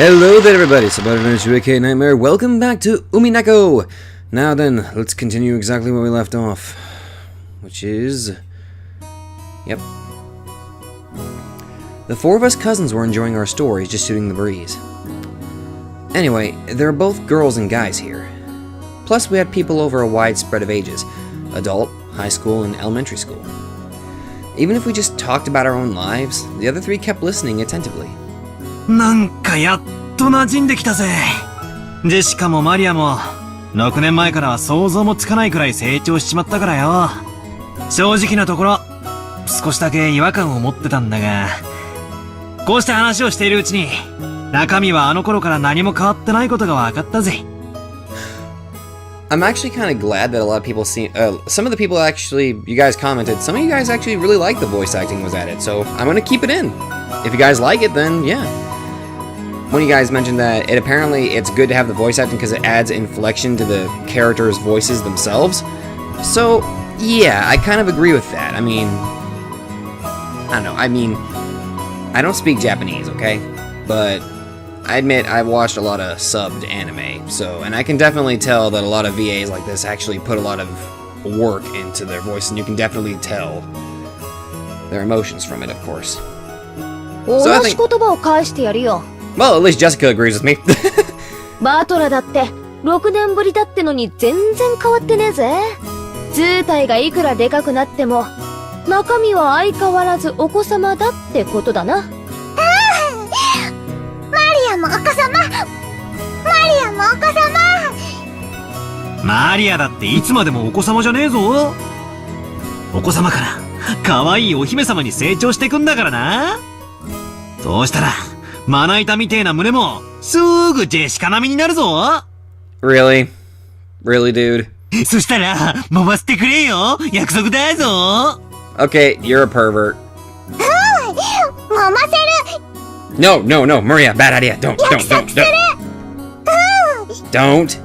Hello there everybody, it's about an aka Nightmare. Welcome back to Umineko! Now then, let's continue exactly where we left off. Which is... Yep. The four of us cousins were enjoying our stories, just shooting the breeze. Anyway, there are both girls and guys here. Plus we had people over a wide spread of ages. Adult, high school, and elementary school. Even if we just talked about our own lives, the other three kept listening attentively. なんかやっと馴染んできたぜ。ジェシカもマリアも6年前からは想像もつかないくらい成長しちまったからよ。正直なところ少しだけ違和感を持ってたんだが、こうして話をしているうちに中身はあの頃から何も変わってないことが分かったぜ。I'm actually kind of glad that a lot of people see, some of the people actually, you guys commented, some of you guys actually really like the voice acting was added, so I'm gonna keep it in. If you guys like it, then yeah. One of you guys mentioned that it's good to have the voice acting because it adds inflection to the characters' voices themselves. So, yeah, I kind of agree with that. I mean, I don't know, I don't speak Japanese, okay? But I admit I've watched a lot of subbed anime, and I can definitely tell that a lot of VAs like this actually put a lot of work into their voice, and you can definitely tell their emotions from it, of course. So I think, well, at least Jessica agrees with me. バトラだって6年ぶりだってのに全然変わってねえぜ。図体がいくらでかくなっても中身は相変わらずお子様だってことだな。マリアだっていつまでもお子様じゃねえぞ。お子様から可愛いお姫様に成長してくんだからな。そうしたらまな板みてえな胸もすぐジェシカ並みになるぞ。 Really? Really, dude? そしたら揉ませてくれよ。約束だぞ。 Okay, you're a pervert. 揉ませる。 No, Maria, bad idea. Don't. Don't.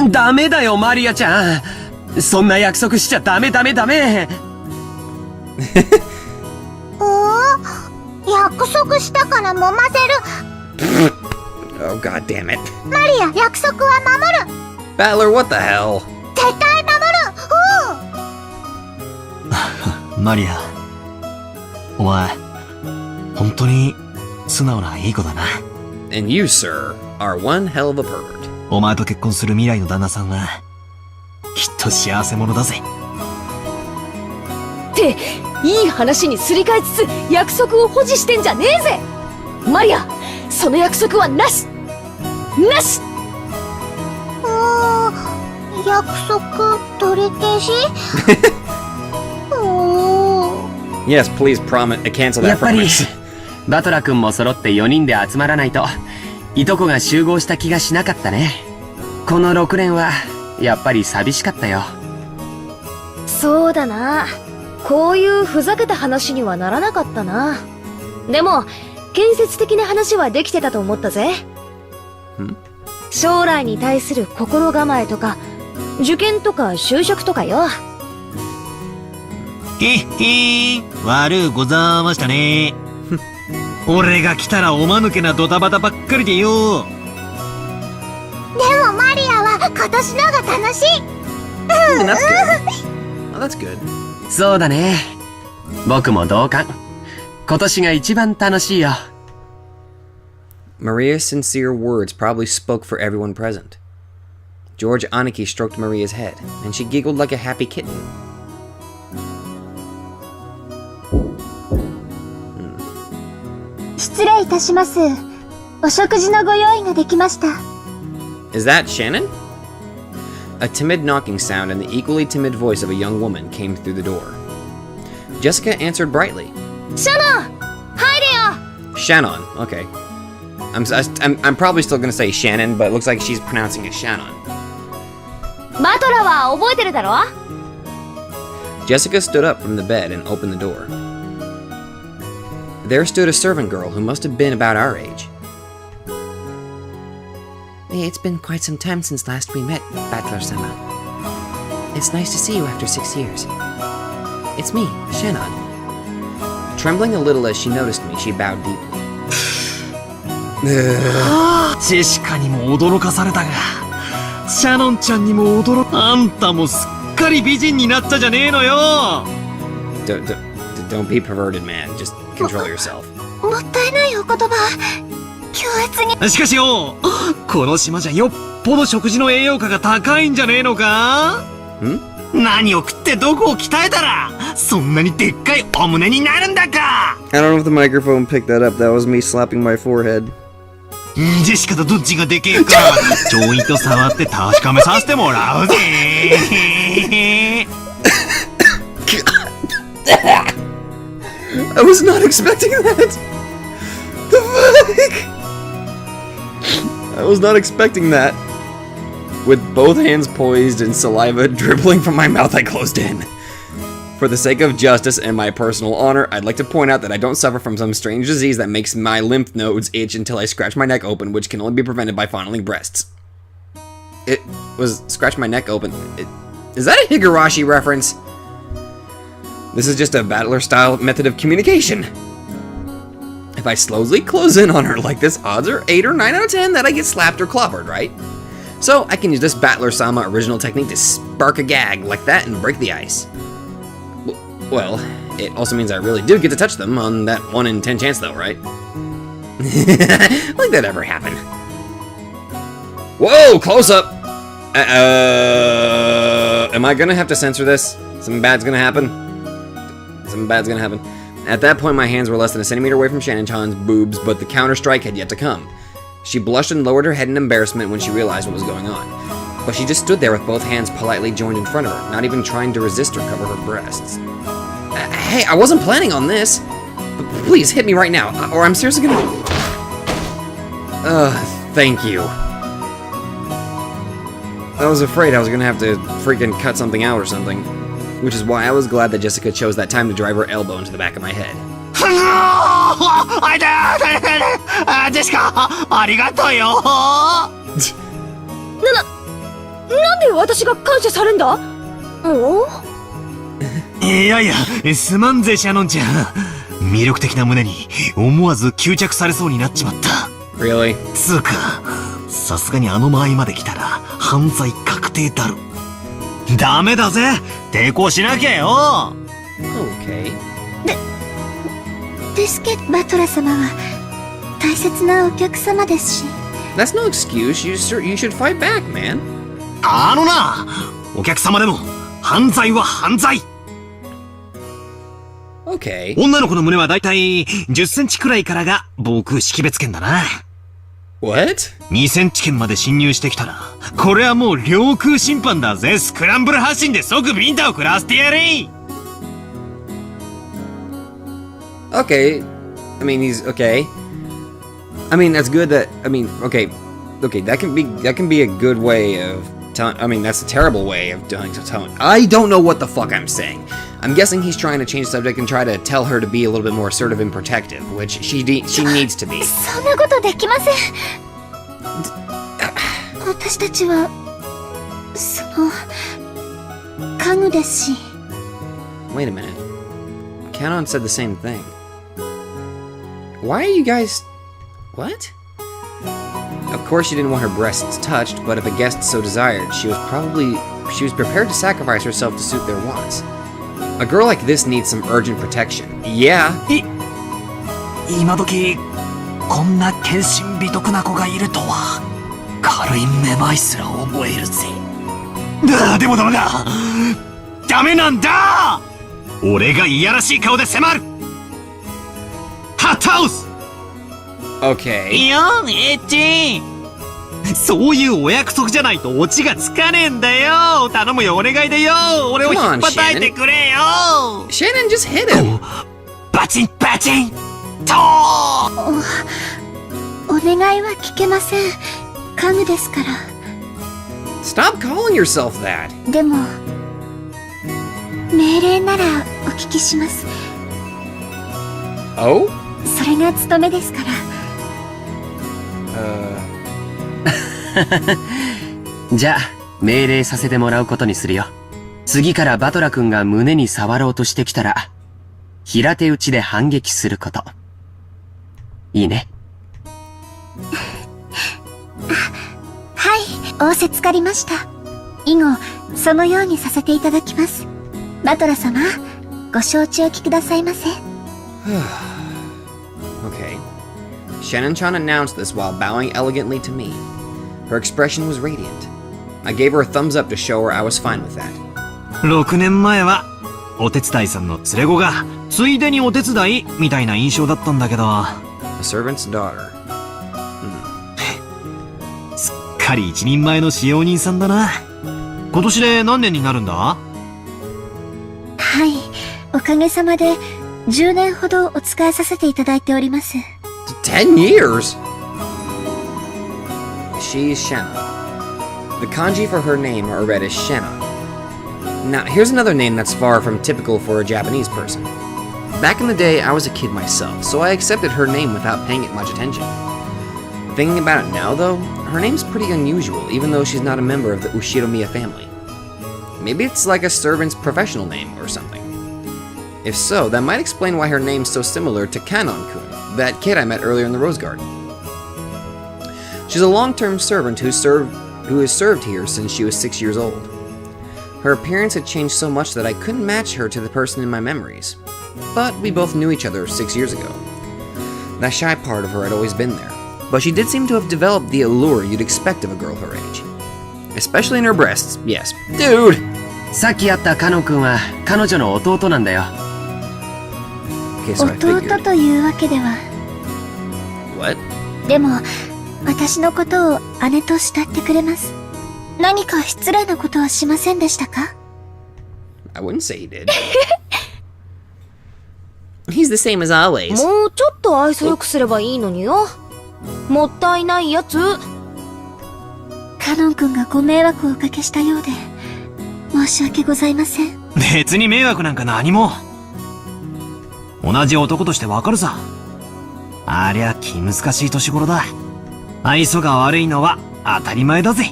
ダメだよマリアちゃん。そんな約束しちゃダメ。約束したから揉ませる。 Oh, god damn it. マリア、約束は守る。 Battler, what the hell? 絶対守る。マリア、お前本当に素直ないい子だな。 And you, sir, are one hell of a pervert. お前と結婚する未来の旦那さんはきっと幸せ者だぜ。っていい話にすり替えつつ約束を保持してんじゃねえぜ。マリア、その約束はなし。約束取り消し。Yes, please cancel that やっぱり promise. バトラ君も揃って4人で集まらないといとこが集合した気がしなかったね。この6年はやっぱり寂しかったよ。そうだな。こういうふざけた話にはならなかったな。でも建設的な話はできてたと思ったぜ。将来に対する心構えとか受験とか就職とかよ。悪うございましたね。俺が来たらおまぬけなドタバタばっかりでよ。でもマリアは今年のが楽しい。That's good. Oh, that's good. そうだね。僕も同感。今年が一番楽しいよ。 Maria's sincere words probably spoke for everyone present. George Aniki stroked Maria's head, and she giggled like a happy kitten. Is that Shannon? A timid knocking sound and the equally timid voice of a young woman came through the door. Jessica answered brightly. Shannon! 入れよ! Shannon, okay. I'm probably still gonna say Shannon, but it looks like she's pronouncing it Shannon. バトラは覚えてるだろ? Jessica stood up from the bed and opened the door. There stood a servant girl who must have been about our age. It's been quite some time since last we met, Battler-sama. It's nice to see you after 6 years. It's me, Shannon. Trembling a little as she noticed me, she bowed deeply. ジェシカにも驚かされたが、シャノンちゃんにもあんたもすっかり美人になったじゃねえのよ。Don't be perverted, man. Just control yourself. もったいないお言葉。強烈に。しかしよ、この島じゃよっぽど食事の栄養価が高いんじゃねえのか？何を食ってどこを鍛えたら、そんなにでっかいお胸になるんだか。 I don't know if the microphone picked that up. That was me slapping my forehead. ジェシカとどっちがでけえか、ちょいと触って確かめさせてもらうぜ。I was not expecting that! The fuck? I was not expecting that. With both hands poised and saliva dribbling from my mouth, I closed in. For the sake of justice and my personal honor, I'd like to point out that I don't suffer from some strange disease that makes my lymph nodes itch until I scratch my neck open, which can only be prevented by fondling breasts. It was scratch my neck open. Is that a Higurashi reference? This is just a battler-style method of communication. If I slowly close in on her like this, odds are 8 or 9 out of 10 that I get slapped or clobbered, right? So I can use this Battler-sama original technique to spark a gag like that and break the ice. Well, it also means I really do get to touch them on that 1 in 10 chance though, right? Like that ever happen. Whoa, close up! Am I gonna have to censor this? Something bad's gonna happen? Something bad's gonna happen. At that point, my hands were less than a centimeter away from Shannon-chan's boobs, but the counter-strike had yet to come. She blushed and lowered her head in embarrassment when she realized what was going on. But she just stood there with both hands politely joined in front of her, not even trying to resist or cover her breasts. Hey, I wasn't planning on this! But please, hit me right now, or I'm seriously gonna... Thank you. I was afraid I was gonna have to freaking cut something out or something. Which is why I was glad that Jessica chose that time to drive her elbow into the back of my head. ジェシカ、ありがとうよ。なんで私が感謝されんだ？お？いやいや、すまんぜシャノンちゃん。魅力的な胸に思わず吸着されそうになっちまった。Really? つうか、さすがにあの間合いまで来たら犯罪確定だろ。ダメだぜ、抵抗しなきゃよ。Okay. ですけど、バトラ様は大切なお客様ですし。That's no excuse. You should fight back, man. あのな、お客様でも犯罪は犯罪。Okay. 女の子の胸はだいたい10センチくらいからが防空識別圏だな。What? 2センチ圏まで侵入してきたら、これはもう領空侵犯だぜ。スクランブル発進で即ビンタを食らわせてやれ。Okay. I mean, he's okay. I mean, that's good that, I mean, okay, that can be a good way of telling, I mean, that's a terrible way of telling, I don't know what the fuck I'm saying. I'm guessing he's trying to change the subject and try to tell her to be a little bit more assertive and protective, which she needs to be. そんなことできません。私たちは、家具ですし。Wait a minute. Canon said the same thing. Why are you guys... What? Of course she didn't want her breasts touched, but if a guest so desired, she was prepared to sacrifice herself to suit their wants. A girl like this needs some urgent protection. Yeah. 今時こんな献身美徳な子がいるとは軽いめまいすら覚えるぜ。でもダメだ。ダメなんだ。俺がいやらしい顔で迫る。ハッタウス。Okay. いや、エッチ。そういうお約束じゃないとオチがつかねえんだよ。頼むよ、お願いでよ。俺を引っ叩いてくれよ。Shannon, just hit him. バチンバチンと。お願いは聞けません。家具ですから。Stop calling yourself that. でも、命令ならお聞きします。Oh? それが務めですから。じゃあ、命令させてもらうことにするよ。次からバトラ君が胸に触ろうとしてきたら、平手打ちで反撃すること。いいね。はい、仰せつかりました。以後、そのようにさせていただきます。バトラ様、ご承知おきくださいませ。Okay. Shannon-chan announced this while bowing elegantly to me. Her expression was radiant. I gave her a thumbs up to show her I was fine with that. 6年前は、お手伝いさんの連れ子が、ついでにお手伝いみたいな印象だったんだけど。A servant's daughter. すっかり一人前の使用人さんだな。今年で何年になるんだ？はい、おかげさまで、10年ほどお使いさせていただいております。10 years? She's Shannon. The kanji for her name are read as Shannon. Now, here's another name that's far from typical for a Japanese person. Back in the day, I was a kid myself, so I accepted her name without paying it much attention. Thinking about it now, though, her name's pretty unusual, even though she's not a member of the Ushiromiya family. Maybe it's like a servant's professional name or something. If so, that might explain why her name's so similar to Kanon-kun, that kid I met earlier in the Rose Garden. She's a long-term servant who has served here since she was 6 years old. Her appearance had changed so much that I couldn't match her to the person in my memories. But we both knew each other 6 years ago. That shy part of her had always been there. But she did seem to have developed the allure you'd expect of a girl her age. Especially in her breasts, yes. Dude! さっき会ったカノ君は彼女の弟なんだよ。Okay, so I 弟 figured. というわけでは。What? でも、私のことを姉と慕ってくれます。何か失礼なことはしませんでしたか？ I wouldn't say he did. He's the same as always. もうちょっと愛想よくすればいいのによ。もったいないやつ。カノン君がご迷惑をおかけしたようで、申し訳ございません。別に迷惑なんか何も。同じ男としてわかるさ。ありゃ気難しい年頃だ。愛想が悪いのは当たり前だぜ。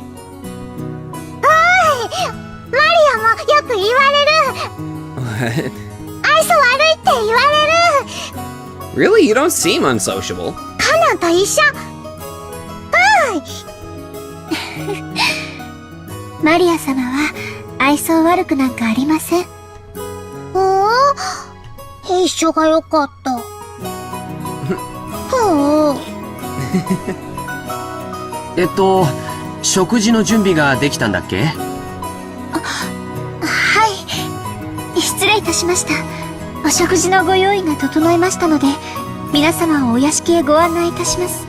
マリアもよく言われる。 What? 愛想悪いって言われる。 Really? You don't seem unsociable. カノンと一緒。マリア様は愛想悪くなんかありません。一緒がよかった。食事の準備ができたんだっけ？はい。失礼いたしました。お食事のご用意が整いましたので、皆様をお屋敷へご案内いたします。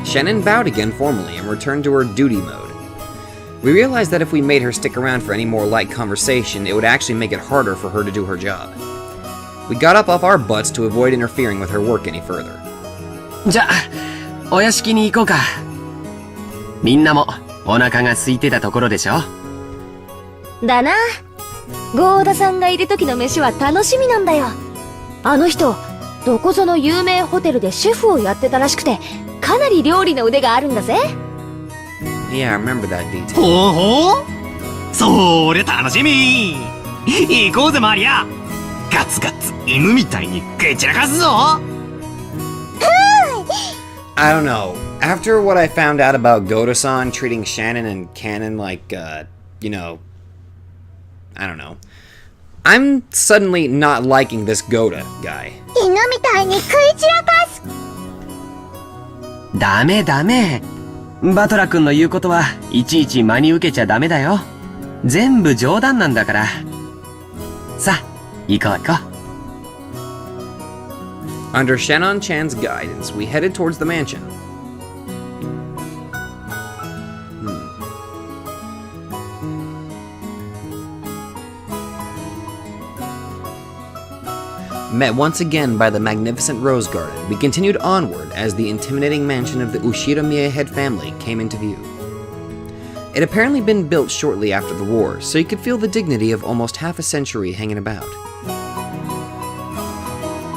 Shannon bowed again formally and returned to her duty mode. We realized that if we made her stick around for any more light conversation, it would actually make it harder for her to do her job. We got up off our butts to avoid interfering with her work any further. じゃあ、お屋敷に行こうか。みんなもお腹が空いてたところでしょ？だな。ゴーダさんがいる時の飯は楽しみなんだよ。あの人、どこぞの有名ホテルでシェフをやってたらしくて、かなり料理の腕があるんだぜ。Yeah, I remember that detail. ほうほう、それ楽しみ。行こうぜマリア。ガツガツ犬みたいに食い散らかすぞ。I don't know. After what I found out about Goda-san treating Shannon and Canon like, you know, I don't know. I'm suddenly not liking this Goda guy. 犬みたいに食い散らかす。ダメダメ。バトラ君の言うことはいちいち真に受けちゃダメだよ。全部冗談なんだから。さあ、行こう行こう。Under Shannon-chan's guidance, we headed towards the mansion. Met once again by the magnificent Rose Garden, we continued onward as the intimidating mansion of the Ushiromiya head family came into view. It had apparently been built shortly after the war, so you could feel the dignity of almost half a century hanging about.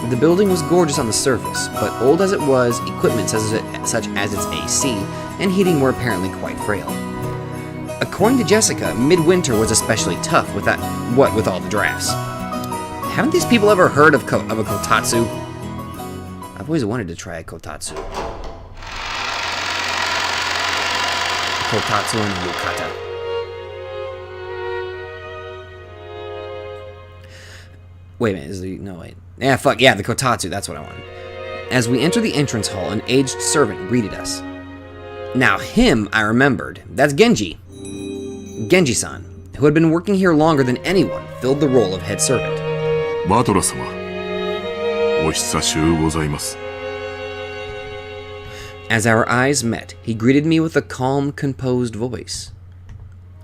The building was gorgeous on the surface, but old as it was, equipment such as its AC and heating were apparently quite frail. According to Jessica, midwinter was especially tough with with all the drafts. Haven't these people ever heard of a kotatsu? I've I've always wanted to try a kotatsu. Kotatsu and yukata. Wait a minute, is the... no, wait. Yeah, fuck, yeah, the kotatsu, that's what I wanted. As we entered the entrance hall, an aged servant greeted us. Now, him, I remembered. That's Genji. Genji-san, who had been working here longer than anyone, filled the role of head servant. バトラ様、お久しゅうございます。 As our eyes met, he greeted me with a calm, composed voice.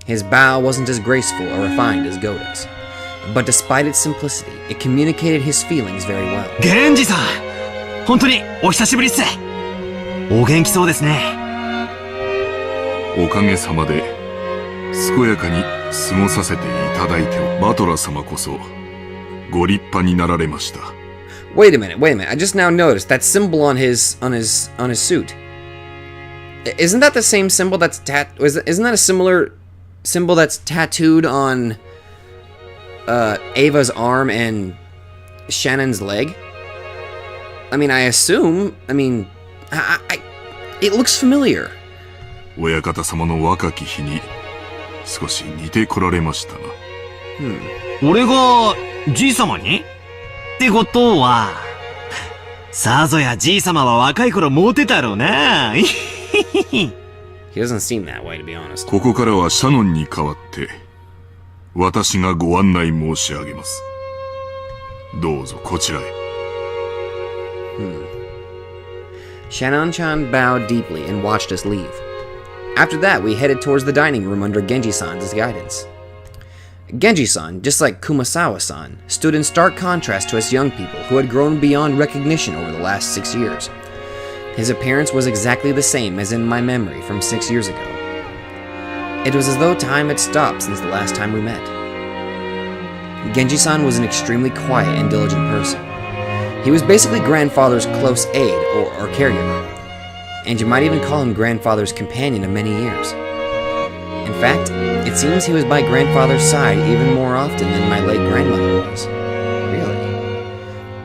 His bow wasn't as graceful or refined as Goda's, but despite its simplicity, it communicated his feelings very well. ゲンジさん、本当にお久しぶりっす。お元気そうですね。おかげさまで健やかに過ごさせていただいてお、バトラ様こそご立派になられました。 Wait a minute. I just now noticed that symbol on his suit. Isn't that the same symbol that's isn't that a similar symbol that's tattooed on Ava's arm and Shannon's leg? I mean, I assume. I mean, it looks familiar. 親方様の若き日に少し似てこられましたな。俺がじい様に？ってことは、さぞやじい様は若い頃モテたろうな。He doesn't seem that way, to be honest. ここからはシャノンに代わって私がご案内申し上げます。どうぞこちらへ。Shannon-chan bowed deeply and watched us leave. After that, we headed towards the dining room under Genji-san's guidance. Genji-san, just like Kumasawa-san, stood in stark contrast to us young people who had grown beyond recognition over the last 6 years. His appearance was exactly the same as in my memory from 6 years ago. It was as though time had stopped since the last time we met. Genji-san was an extremely quiet and diligent person. He was basically grandfather's close aide or caregiver, and you might even call him grandfather's companion of many years. In fact, it seems he was by grandfather's side even more often than my late grandmother was. Really?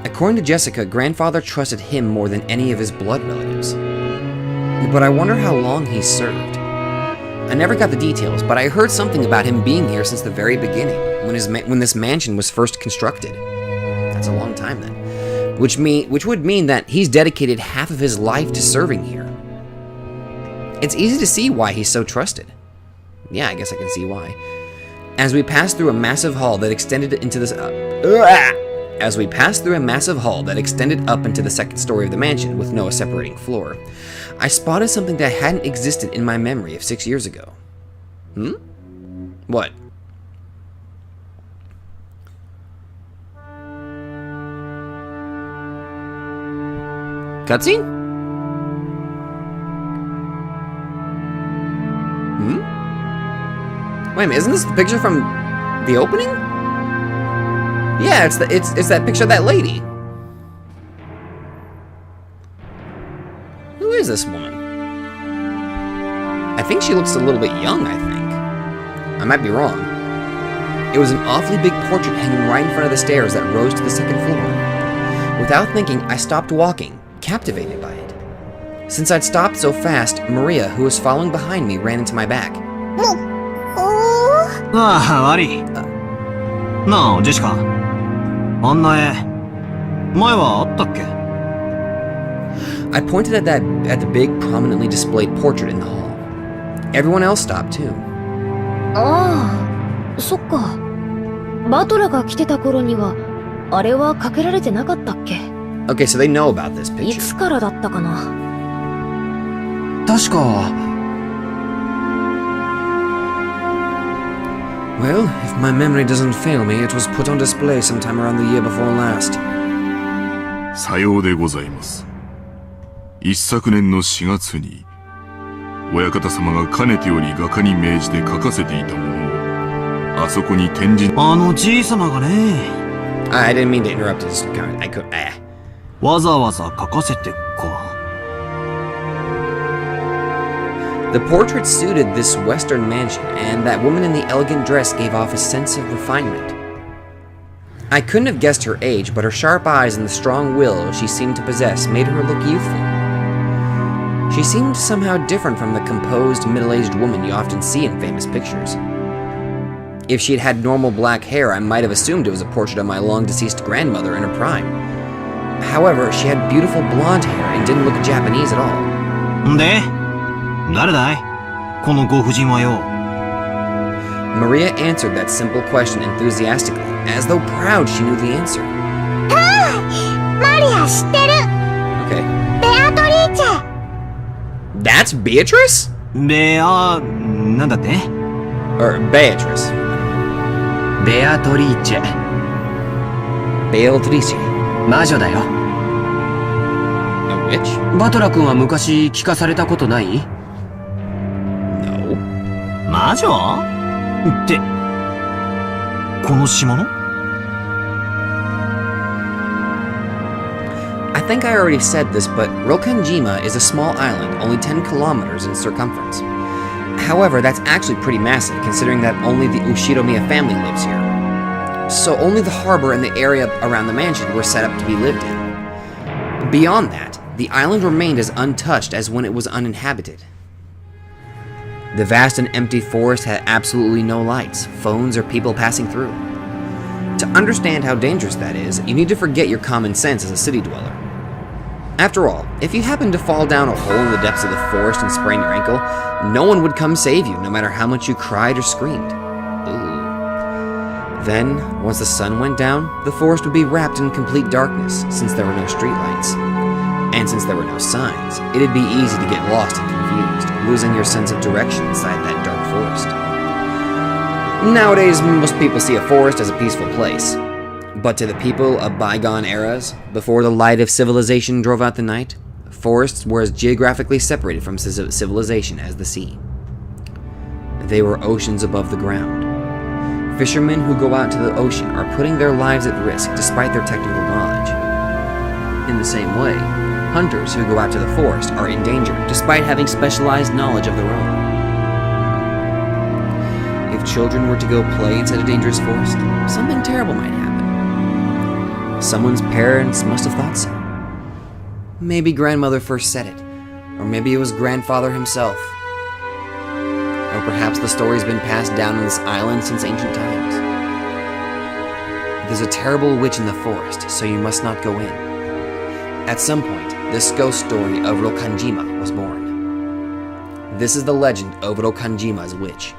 According to Jessica, grandfather trusted him more than any of his blood relatives. But I wonder how long he served. I never got the details, but I heard something about him being here since the very beginning, when this mansion was first constructed. That's a long time then. Which would mean that he's dedicated half of his life to serving here. It's easy to see why he's so trusted. Yeah, I guess I can see why. As we passed through a massive hall that extended into this As we passed through a massive hall that extended up into the second story of the mansion with no separating floor, I spotted something that hadn't existed in my memory of 6 years ago. What? Cutscene? Wait a minute, isn't this the picture from the opening? Yeah, it's that picture of that lady. Who is this woman? I think she looks a little bit young, I think. I might be wrong. It was an awfully big portrait hanging right in front of the stairs that rose to the second floor. Without thinking, I stopped walking, captivated by it. Since I'd stopped so fast, Maria, who was following behind me, ran into my back. ああ、悪い。なあ、ジェシカ。あんな絵、前はあったっけ？ I pointed at the big, prominently displayed portrait in the hall. Everyone else stopped too. ああ、そっか。バトラが来てた頃には、あれはかけられてなかったっけ？ Okay, so they know about this い picture. つからだったかな。確か、Well, if my memory doesn't fail me, it was put on display sometime around the year before last. さようでございます。一昨年の4月に親方様がかねてより画家に命じて描かせていたものをあそこに展示。あのじい様がね。I didn't mean to interrupt his comment. I could. わざわざ描かせてか。The portrait suited this Western mansion, and that woman in the elegant dress gave off a sense of refinement. I couldn't have guessed her age, but her sharp eyes and the strong will she seemed to possess made her look youthful. She seemed somehow different from the composed, middle-aged woman you often see in famous pictures. If she had had normal black hair, I might have assumed it was a portrait of my long-deceased grandmother in her prime. However, she had beautiful blonde hair and didn't look Japanese at all. で、誰だいこのご婦人はよ。Maria answered that simple question enthusiastically, as though proud she knew the answer. マリア知ってる Okay. ベアトリーチェ That's Beatrice? なんだって Or Beatrice. ベアトリーチェ。 Beatrice. 魔女だよ。A witch? バトラ君は昔聞かされたことない？ No. 魔女って、この島の I think I already said this, but Rokanjima is a small island, only 10 kilometers in circumference. However, that's actually pretty massive, considering that only the Ushiromiya family lives here. So only the harbor and the area around the mansion were set up to be lived in. Beyond that, the island remained as untouched as when it was uninhabited. The vast and empty forest had absolutely no lights, phones, or people passing through. To understand how dangerous that is, you need to forget your common sense as a city dweller. After all, if you happen to fall down a hole in the depths of the forest and sprain your ankle, no one would come save you, no matter how much you cried or screamed. Ooh. Then, once the sun went down, the forest would be wrapped in complete darkness, since there were no streetlights. And since there were no signs, it'd be easy to get lost and confused, losing your sense of direction inside that dark forest. Nowadays, most people see a forest as a peaceful place. But to the people of bygone eras, before the light of civilization drove out the night, forests were as geographically separated from civilization as the sea. They were oceans above the ground. Fishermen who go out to the ocean are putting their lives at risk despite their technical knowledge. In the same way, hunters who go out to the forest are in danger despite having specialized knowledge of their own. If children were to go play inside a dangerous forest, something terrible might happen. Someone's parents must have thought so. Maybe grandmother first said it, or maybe it was grandfather himself. Or perhaps the story's been passed down on this island since ancient times. There's a terrible witch in the forest, so you must not go in. At some point, this ghost story of Rokanjima was born. This is the legend of Rokanjima's witch.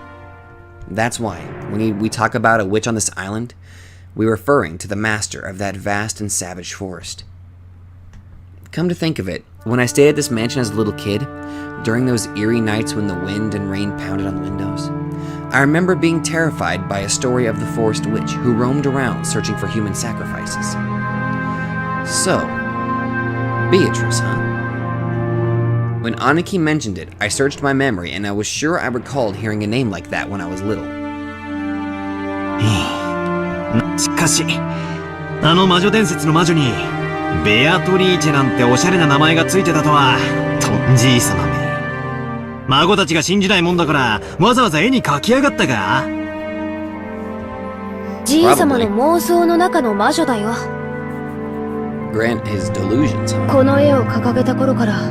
That's why, when we talk about a witch on this island, we're referring to the master of that vast and savage forest. Come to think of it, when I stayed at this mansion as a little kid, during those eerie nights when the wind and rain pounded on the windows, I remember being terrified by a story of the forest witch who roamed around searching for human sacrifices. So, Beatrice, huh? When Aniki mentioned it, I searched my memory and I was sure I recalled hearing a name like that when I was little. しかし、あの魔女伝説の魔女に、ベアトリーチェなんておしゃれな名前がついてたとは、とんじいさまめ。孫たちが信じないもんだから、わざわざ絵に描きやがったかじいさまの妄想の中の魔女だよ。Grant his delusions, huh? この絵を掲げた頃から、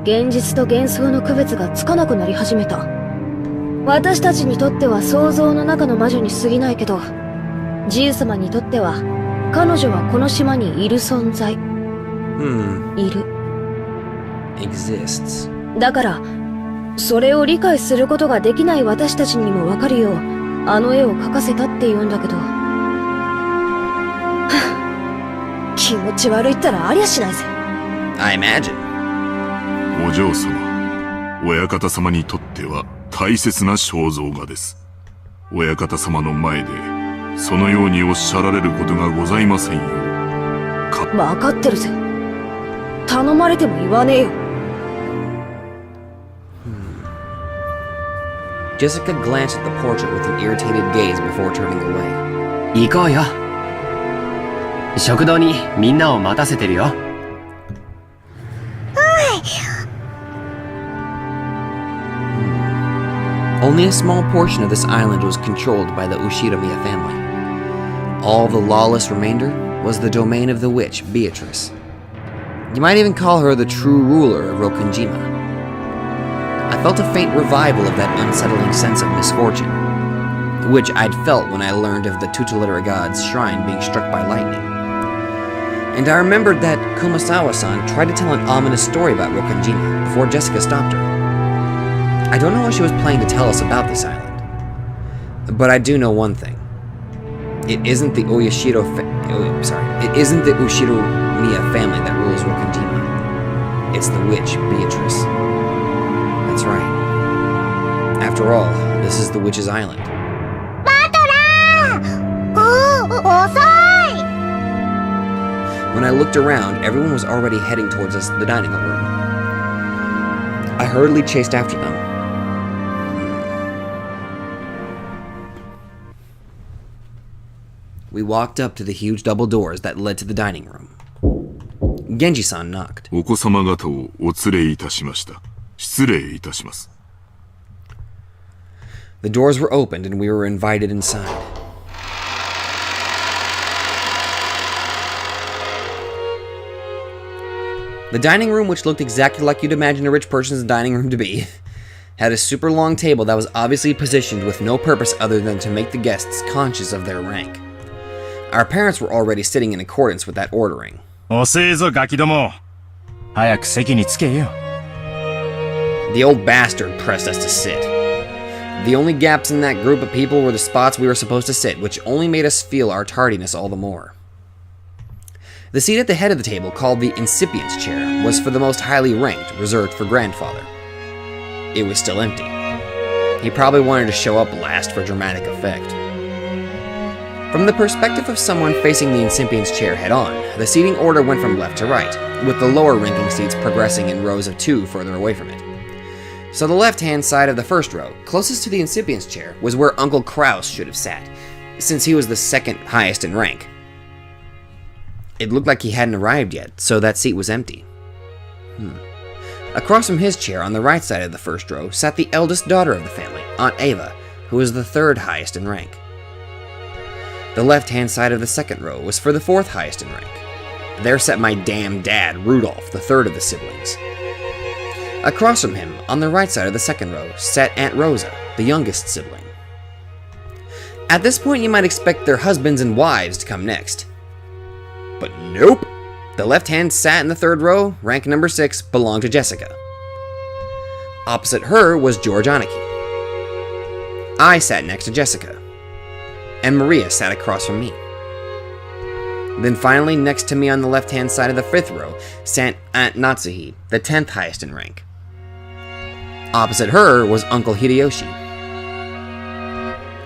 現実と幻想の区別がつかなくなり始めた。私たちにとっては想像の中の魔女に過ぎないけど、じいさまにとっては、彼女はこの島にいる存在。いる。Exists. だから、それを理解することができない私たちにもわかるよう、あの絵を描かせたって言うんだけど。気持ち悪いったらありゃしないぜ。I imagine. お嬢様、親方様にとっては大切な肖像画です。親方様の前で、そのようにおっしゃられることがございませんよ。わかってるぜ。頼まれても言わねえよ。Jessica glanced at the portrait with an irritated gaze before turning away. 行こうよ。食堂にみんなを待たせてるよ。Only a small portion of this island was controlled by the Ushiromiya family. All the lawless remainder was the domain of the witch, Beatrice. You might even call her the true ruler of Rokunjima. I felt a faint revival of that unsettling sense of misfortune, which I'd felt when I learned of the tutelary god's shrine being struck by lightning. And I remembered that Kumasawa-san tried to tell an ominous story about Rokunjima before Jessica stopped her. I don't know what she was planning to tell us about this island, but I do know one thing. It isn't the Ushiro Miya family that rules Rokunjima. It's the witch, Beatrice. That's right. After all, this is the witch's island. When I looked around, everyone was already heading towards the dining room. I hurriedly chased after them. We walked up to the huge double doors that led to the dining room. Genji-san knocked. お子様方をお連れいたしました。失礼いたします。 The doors were opened and we were invited inside. The dining room, which looked exactly like you'd imagine a rich person's dining room to be, had a super long table that was obviously positioned with no purpose other than to make the guests conscious of their rank. Our parents were already sitting in accordance with that ordering. 遅えぞガキども。早く席につけよ。 The old bastard pressed us to sit. The only gaps in that group of people were the spots we were supposed to sit, which only made us feel our tardiness all the more. The seat at the head of the table, called the incipient's chair, was for the most highly ranked, reserved for grandfather. It was still empty. He probably wanted to show up last for dramatic effect. From the perspective of someone facing the incipient's chair head-on, the seating order went from left to right, with the lower-ranking seats progressing in rows of two further away from it. So the left-hand side of the first row, closest to the incipient's chair, was where Uncle Kraus should have sat, since he was the second highest in rank. It looked like he hadn't arrived yet, so that seat was empty. Across from his chair, on the right side of the first row, sat the eldest daughter of the family, Aunt Ava, who was the third highest in rank. The left-hand side of the second row was for the fourth highest in rank. There sat my damn dad, Rudolph, the third of the siblings. Across from him, on the right side of the second row, sat Aunt Rosa, the youngest sibling. At this point, you might expect their husbands and wives to come next. But nope! The left hand sat in the third row, rank number 6, belonged to Jessica. Opposite her was George Aniki. I sat next to Jessica. And Maria sat across from me. Then finally, next to me on the left-hand side of the fifth row, sat Aunt Natsuhi, the 10th highest in rank. Opposite her was Uncle Hideyoshi.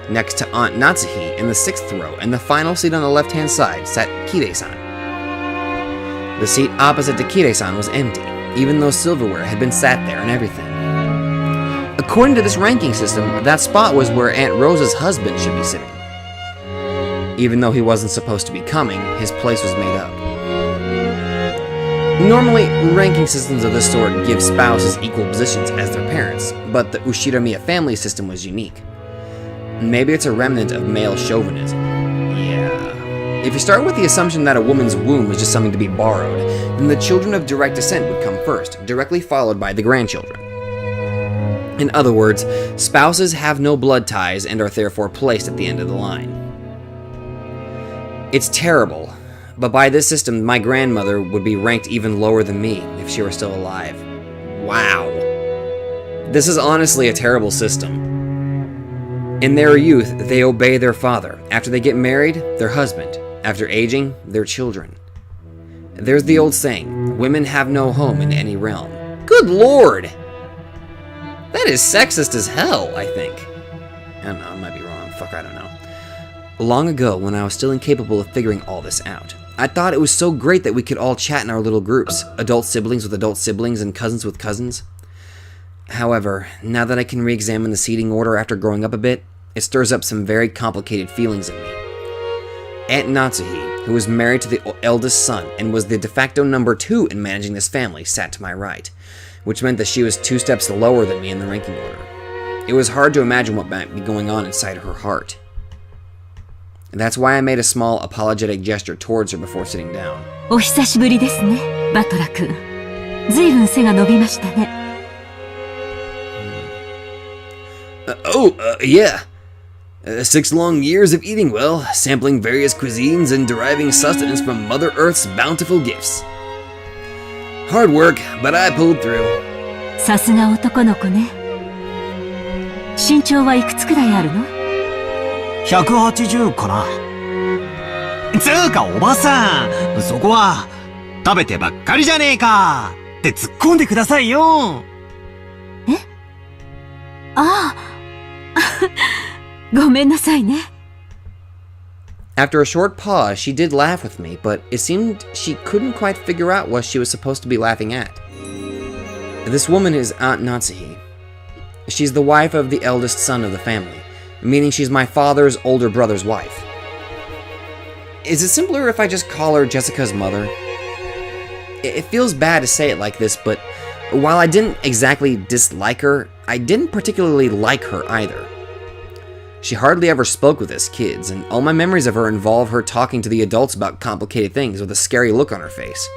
Next to Aunt Natsuhi in the 6th row, and the final seat on the left-hand side, sat Kire-san. The seat opposite to Kire-san was empty, even though silverware had been sat there and everything. According to this ranking system, that spot was where Aunt Rosa's husband should be sitting. Even though he wasn't supposed to be coming, his place was made up. Normally, ranking systems of this sort give spouses equal positions as their parents, but the Ushiramiya family system was unique. Maybe it's a remnant of male chauvinism. Yeah. If you start with the assumption that a woman's womb was just something to be borrowed, then the children of direct descent would come first, directly followed by the grandchildren. In other words, spouses have no blood ties and are therefore placed at the end of the line. It's terrible, but by this system, my grandmother would be ranked even lower than me if she were still alive. Wow. This is honestly a terrible system. In their youth, they obey their father. After they get married, their husband. After aging, their children. There's the old saying, women have no home in any realm. Good lord! That is sexist as hell, I think. I don't know, I might be wrong. Fuck, I don't know. Long ago, when I was still incapable of figuring all this out, I thought it was so great that we could all chat in our little groups, adult siblings with adult siblings and cousins with cousins. However, now that I can re-examine the seating order after growing up a bit, it stirs up some very complicated feelings in me. Aunt Natsuhi, who was married to the eldest son and was the de facto number 2 in managing this family, sat to my right, which meant that she was 2 steps lower than me in the ranking order. It was hard to imagine what might be going on inside her heart. That's why I made a small apologetic gesture towards her before sitting down. お久しぶりですね、バトラ君。ずいぶん背が伸びましたね。Yeah. 6 long years of eating well, sampling various cuisines, and deriving sustenance from Mother Earth's bountiful gifts. Hard work, but I pulled through. さすが男の子ね。身長はいくつくらいあるの？180かな。つーかおばさん、そこは食べてばっかりじゃねえかって突っ込んでくださいよ。え？ああ。ごめんなさいね。After a short pause, she did laugh with me, but it seemed she couldn't quite figure out what she was supposed to be laughing at. This woman is Aunt Natsuhi. She's the wife of the eldest son of the family, meaning she's my father's older brother's wife. Is it simpler if I just call her Jessica's mother? It feels bad to say it like this, but while I didn't exactly dislike her, I didn't particularly like her either. She hardly ever spoke with us kids, and all my memories of her involve her talking to the adults about complicated things with a scary look on her face.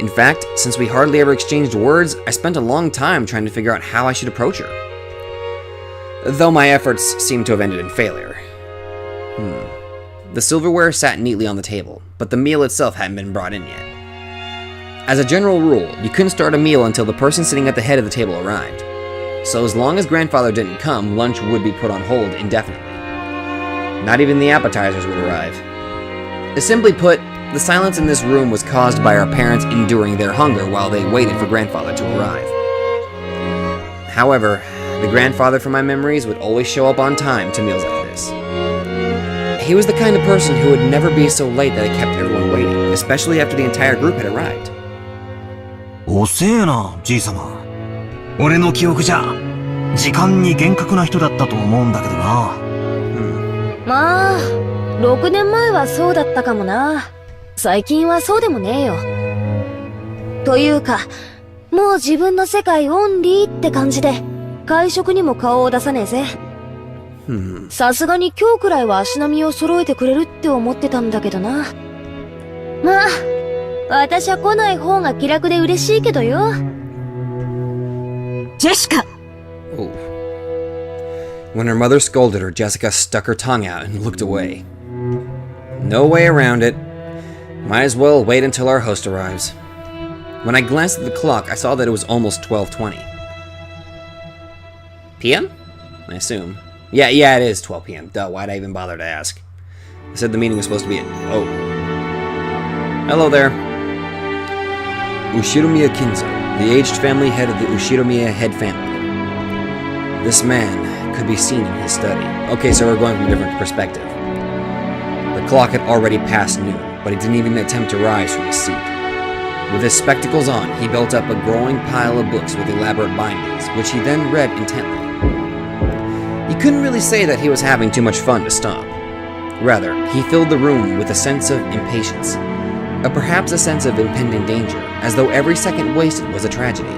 In fact, since we hardly ever exchanged words, I spent a long time trying to figure out how I should approach her. Though my efforts seemed to have ended in failure. The silverware sat neatly on the table, but the meal itself hadn't been brought in yet. As a general rule, you couldn't start a meal until the person sitting at the head of the table arrived. So as long as grandfather didn't come, lunch would be put on hold indefinitely. Not even the appetizers would arrive. Simply put, the silence in this room was caused by our parents enduring their hunger while they waited for grandfather to arrive. However, the grandfather from my memories would always show up on time to meals like this. He was the kind of person who would never be so late that he kept everyone waiting, especially after the entire group had arrived. 遅えな、じいさま。俺の記憶じゃ、時間に厳格な人だったと思うんだけどな。まあ、6年前はそうだったかもな。最近はそうでもねえよ。というか、もう自分の世界オンリーって感じで、会食にも顔を出さねえぜ。さすがに今日くらいは足並みを揃えてくれるって思ってたんだけどな。まあ、私は来ない方が気楽で嬉しいけどよ。ジェシカ Oh. When her mother scolded her, Jessica stuck her tongue out and looked away. No way around it. Might as well wait until our host arrives. When I glanced at the clock, I saw that it was almost 12:20. PM? I assume. Yeah, it is 12 PM. Duh, why'd I even bother to ask? I said the meeting was supposed to be at... Oh. Hello there. Ushiromiya Kinzo, the aged family head of the Ushiromiya head family. This man could be seen in his study. Okay, so we're going from a different perspective. The clock had already passed noon, but he didn't even attempt to rise from his seat. With his spectacles on, he built up a growing pile of books with elaborate bindings, which he then read intently. You couldn't really say that he was having too much fun to stop. Rather, he filled the room with a sense of impatience, perhaps a sense of impending danger, as though every second wasted was a tragedy.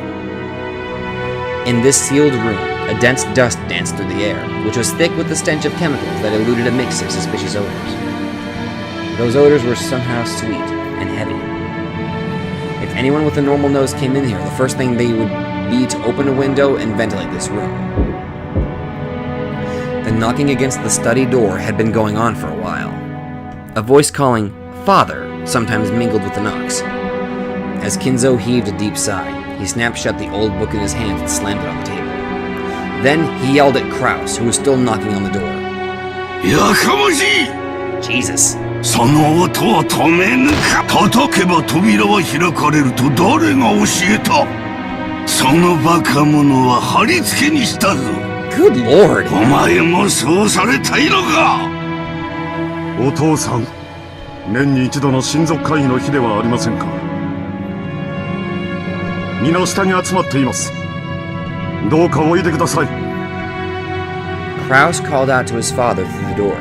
In this sealed room, a dense dust danced through the air, which was thick with the stench of chemicals that eluded a mix of suspicious odors. Those odors were somehow sweet and heavy. If anyone with a normal nose came in here, the first thing they would be to open a window and ventilate this room. The knocking against the study door had been going on for a while. A voice calling, "Father," sometimes mingled with the knocks. As Kinzo heaved a deep sigh, he snapped shut the old book in his hand and slammed it on the table. Then he yelled at Kraus, who was still knocking on the door. Jesus. その音を止めぬか。叩けば扉は開かれると誰が教えた。そのバカ者は貼り付けにしたぞ。Good Lord. お前もそうされたいのか。お父さん、年に一度の親族会議の日ではありませんか。皆下に集まっています。どうかおいでください。Kraus called out to his father through the door.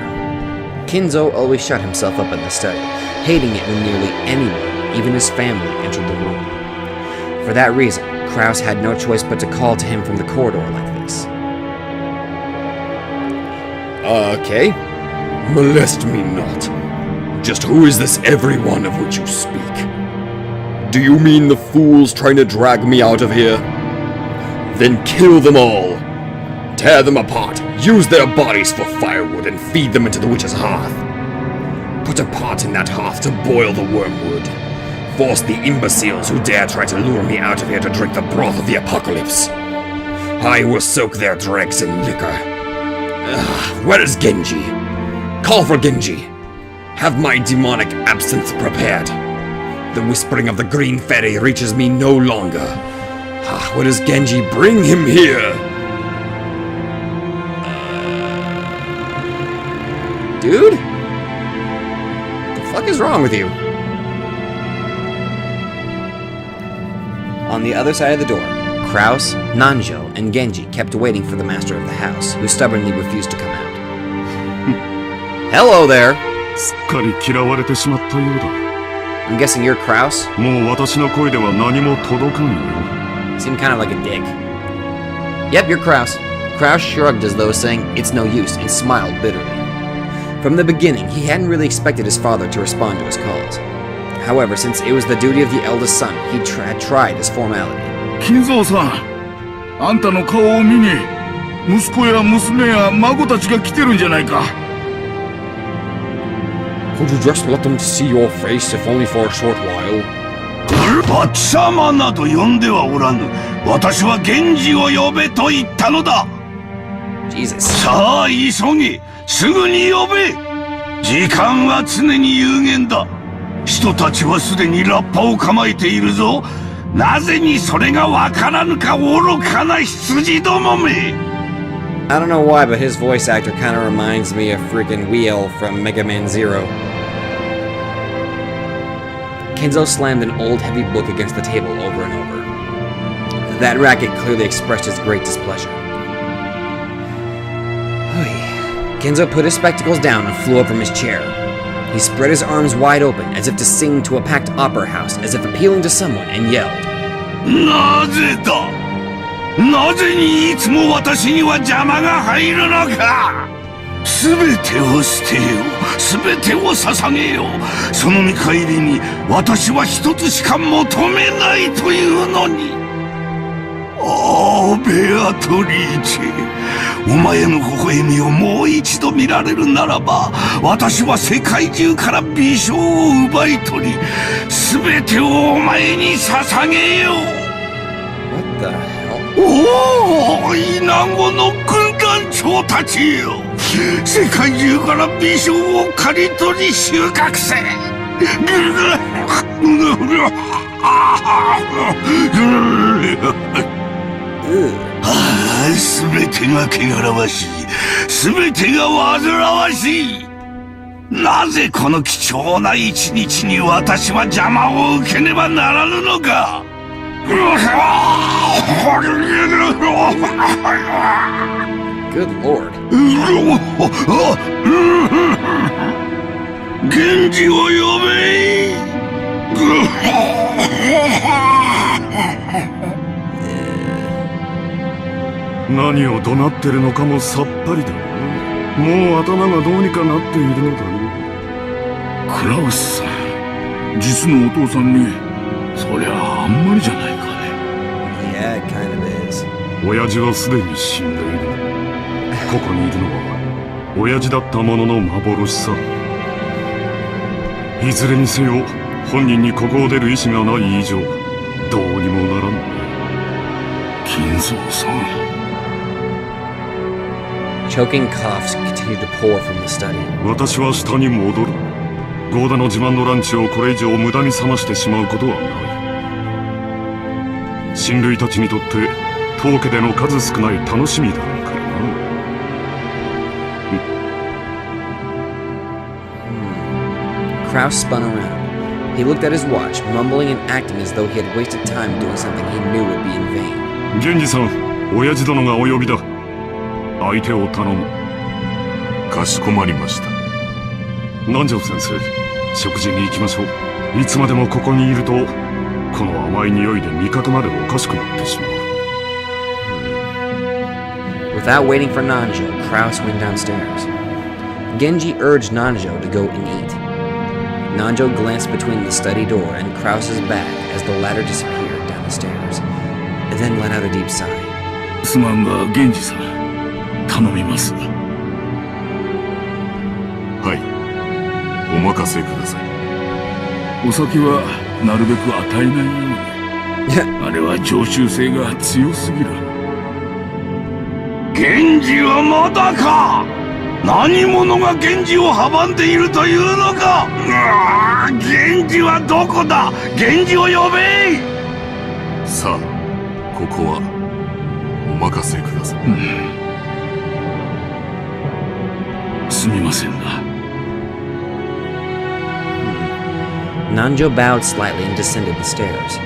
Kinzo always shut himself up in the study, hating it when nearly anyone, even his family, entered the room. For that reason, Kraus had no choice but to call to him from the corridor like this. Okay. Molest me not. Just who is this everyone of which you speak? Do you mean the fools trying to drag me out of here? Then kill them all. Tear them apart, use their bodies for firewood, and feed them into the witch's hearth. Put a pot in that hearth to boil the wormwood. Force the imbeciles who dare try to lure me out of here to drink the broth of the apocalypse. I will soak their dregs in liquor. Where is Genji? Call for Genji. Have my demonic absinthe prepared. The whispering of the green fairy reaches me no longer. Where is Genji? Bring him here! Dude? The fuck is wrong with you? On the other side of the door, Kraus, Nanjo, and Genji kept waiting for the master of the house, who stubbornly refused to come out. Hello there! すっかり嫌われてしまったようだ。 I'm guessing you're Kraus? もう私の声では何も届かんよ。 Seemed kind of like a dick. Yep, you're Kraus. Kraus shrugged as though saying, it's no use, and smiled bitterly. From the beginning, he hadn't really expected his father to respond to his calls. However, since it was the duty of the eldest son, he had tried as formality. 金蔵さん、あんたの顔を見に、息子や娘や孫たちが来てるんじゃないか。 Could you just let them see your face if only for a short while? バチ様など呼んではおらぬ。私は源氏を呼べと言ったのだ。 Jesus. さあ急げ、すぐに呼べ。時間は常に有限だ。人たちはすでにラッパを構えているぞ。なぜにそれがわからぬか、愚かな羊どもめ。 I don't know why, but his voice actor kind of reminds me of freaking Wheel from Mega Man Zero. Kenzo slammed an old heavy book against the table over and over. That racket clearly expressed his great displeasure. Kenzo put his spectacles down and flew up from his chair. He spread his arms wide open as if to sing to a packed opera house, as if appealing to someone, and yelled. なぜだ？なぜにいつも私には邪魔が入るのか？すべてを捨てよう。すべてを捧げよう。その見返りに私は一つしか求めないというのに。ああ、ベアトリーチェ。お前の微笑みをもう一度見られるならば、私は世界中から美少を奪い取り、すべてをお前に捧げよう。What the hell? おお、イナゴの軍団長たちよ。世界中から美少を刈り取り収穫せ。すべてが汚らわしい。すべてが煩わしい。なぜこの貴重な一日に私は邪魔を受けねばならぬのか。Good lord. 源氏を呼べ。何を怒鳴ってるのかもさっぱりだ。もう頭がどうにかなっているのだね。クラウスさん、実のお父さんにそりゃあんまりじゃないかね。 Yeah, it kind of is. 親父はすでに死んでいる。ここにいるのは親父だったものの幻さ。いずれにせよ本人にここを出る意志がない以上どうにもならん。金蔵さん。Choking coughs continued to pour from the study. 私は下に戻る。ゴーダの自慢のランチをこれ以上無駄に冷ましてしまうことはない。親類たちにとって当家での数少ない楽しみだろうからな。Kraus spun around. He looked at his watch, mumbling and acting as though he had wasted time doing something he knew would be in vain. 源氏さん、親父殿がお呼びだ。相手を頼む。かしこまりました。南條先生、食事に行きましょう。いつまでもここにいると、この甘い匂いで味覚までおかしくなってしまう。Without waiting for Nanjo, Kraus went downstairs. Genji urged Nanjo to go and eat. Nanjo glanced between the study door and Krause's back as the latter disappeared down the stairs, and then let out a deep sigh. すまんが源氏さん、頼みます。はい、お任せください。お酒はなるべく与えないように。あれは常習性が強すぎる。源氏はまだか。何者が源氏を阻んでいるというのか。源氏はどこだ。源氏を呼べ。さあ、ここはお任せください。すみませんな。Nanjo bowed slightly and descended the stairs.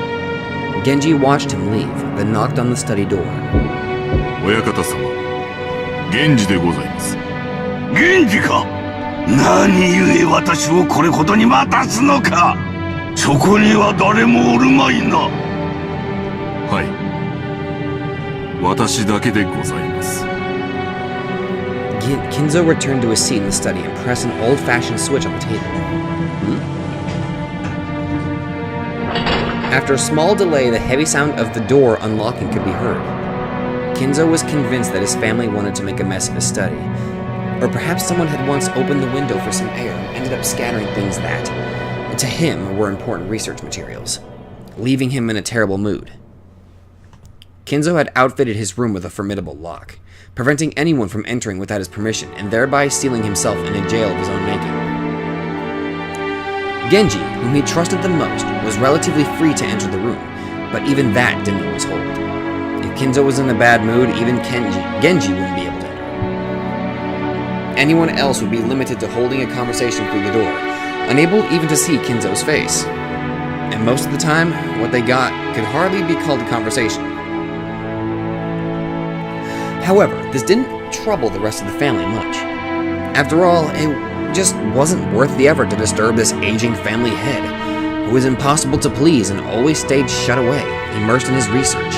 Genji watched him leave, then knocked on the study door. 親方様、源氏でございます。源氏か。何故私をこれほどに待たすのか。そこには誰もおるまいな。はい、私だけでございます。Kinzo returned to his seat in the study and pressed an old-fashioned switch on the table. After a small delay, the heavy sound of the door unlocking could be heard. Kinzo was convinced that his family wanted to make a mess of his study. Or perhaps someone had once opened the window for some air and ended up scattering things that, to him, were important research materials, leaving him in a terrible mood. Kinzo had outfitted his room with a formidable lock, preventing anyone from entering without his permission and thereby sealing himself in a jail of his own making. Genji, whom he trusted the most, was relatively free to enter the room, but even that didn't always hold. If Kinzo was in a bad mood, even Genji wouldn't be able to enter. Anyone else would be limited to holding a conversation through the door, unable even to see Kinzo's face. And most of the time, what they got could hardly be called a conversation. However, this didn't trouble the rest of the family much. After all, it just wasn't worth the effort to disturb this aging family head, who was impossible to please and always stayed shut away, immersed in his research.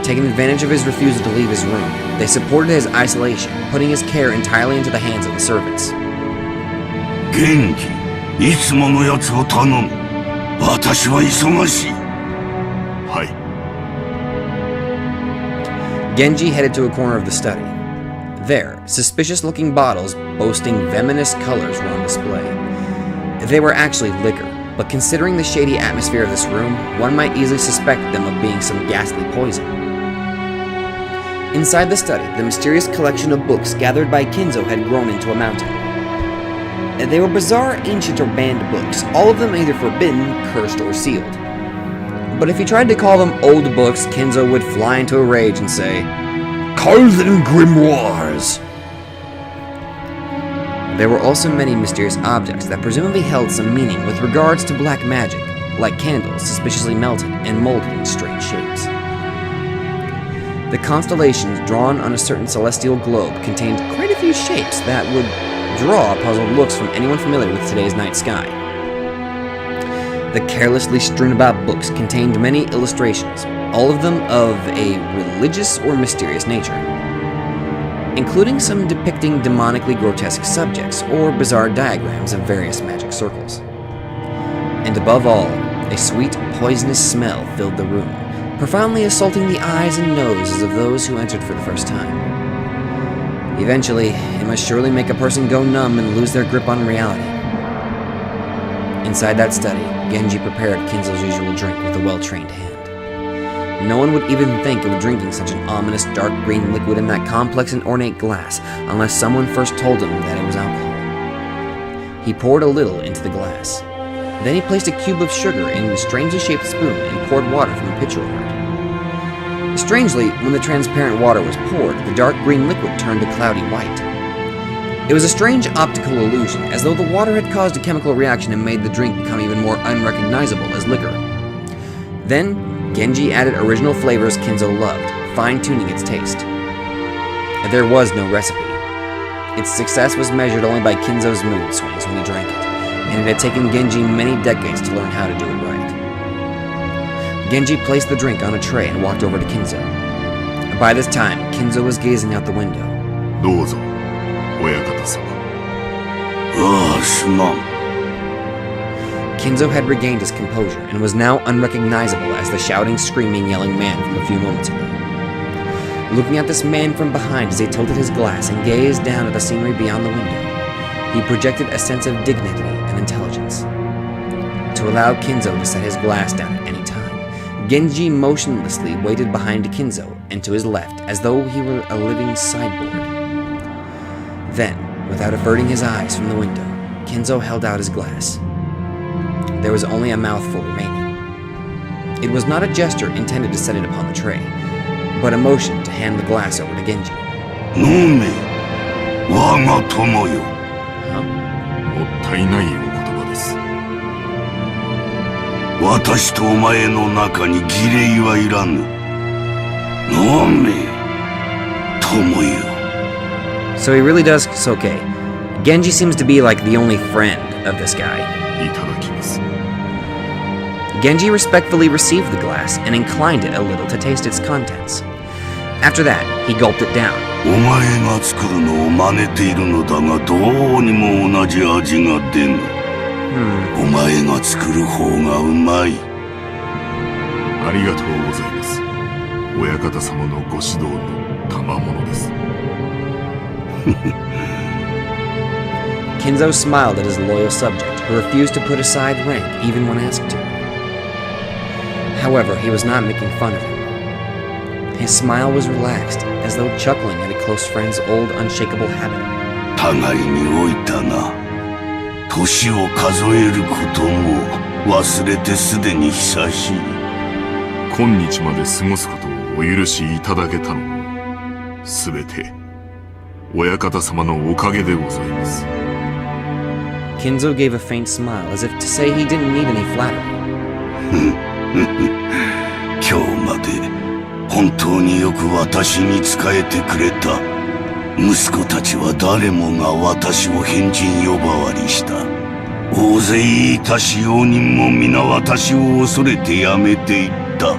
Taking advantage of his refusal to leave his room, they supported his isolation, putting his care entirely into the hands of the servants. 元気、いつものやつを頼む。私は忙しい。はい。Genji headed to a corner of the study. There, suspicious-looking bottles boasting venomous colors were on display. They were actually liquor, but considering the shady atmosphere of this room, one might easily suspect them of being some ghastly poison. Inside the study, the mysterious collection of books gathered by Kinzo had grown into a mountain. They were bizarre, ancient, or banned books, all of them either forbidden, cursed, or sealed. But if he tried to call them old books, Kinzo would fly into a rage and say, "Call them grimoires!" There were also many mysterious objects that presumably held some meaning with regards to black magic, like candles suspiciously melted and molded in strange shapes. The constellations drawn on a certain celestial globe contained quite a few shapes that would draw puzzled looks from anyone familiar with today's night sky. The carelessly strewn about books contained many illustrations, all of them of a religious or mysterious nature, including some depicting demonically grotesque subjects or bizarre diagrams of various magic circles. And above all, a sweet, poisonous smell filled the room, profoundly assaulting the eyes and noses of those who entered for the first time. Eventually, it must surely make a person go numb and lose their grip on reality. Inside that study, Genji prepared Kinzo's usual drink with a well-trained hand. No one would even think of drinking such an ominous dark green liquid in that complex and ornate glass unless someone first told him that it was alcohol. He poured a little into the glass. Then he placed a cube of sugar in a strangely shaped spoon and poured water from a pitcher over it. Strangely, when the transparent water was poured, the dark green liquid turned a cloudy white. It was a strange optical illusion, as though the water had caused a chemical reaction and made the drink become even more unrecognizable as liquor. Then, Genji added original flavors Kinzo loved, fine-tuning its taste. There was no recipe. Its success was measured only by Kinzo's mood swings when he drank it, and it had taken Genji many decades to learn how to do it right. Genji placed the drink on a tray and walked over to Kinzo. By this time, Kinzo was gazing out the window. どうぞ。親方様。ああ、すまん。Kinzo had regained his composure and was now unrecognizable as the shouting, screaming, yelling man from a few moments ago. Looking at this man from behind as he tilted his glass and gazed down at the scenery beyond the window, he projected a sense of dignity and intelligence. To allow Kinzo to set his glass down at any time, Genji motionlessly waited behind Kinzo and to his left as though he were a living sideboard. Then, without averting his eyes from the window, Kinzo held out his glass. There was only a mouthful remaining. It was not a gesture intended to set it upon the tray, but a motion to hand the glass over to Genji. 飲め、我が友よ。もったいないお言葉です。私とお前の中に儀礼はいらぬ。飲め、友よ。So he really does. Okay. Genji seems to be like the only friend of this guy. いただきます。Genji respectfully received the glass and inclined it a little to taste its contents. After that, he gulped it down. お前が作るのを真似ているのだがどうにも同じ味が出ぬ。お前が作る方がうまい。ありがとうございます。親方様のご指導の賜物です。Kinzo smiled at his loyal subject, who refused to put aside rank even when asked to. However, he was not making fun of him. His smile was relaxed, as though chuckling at a close friend's old unshakable habit. 互いにおいたな。年を数えることも忘れてすでに久しい。今日まで過ごすことをお許しいただけたのも、すべて親方様のおかげでございます。Kinzo gave a faint smile, as if to say he didn't need any flattery. 今日まで本当によく私に仕えてくれた。息子たちは誰もが私を変人呼ばわりした。大勢いた使用人も皆私を恐れてやめていった。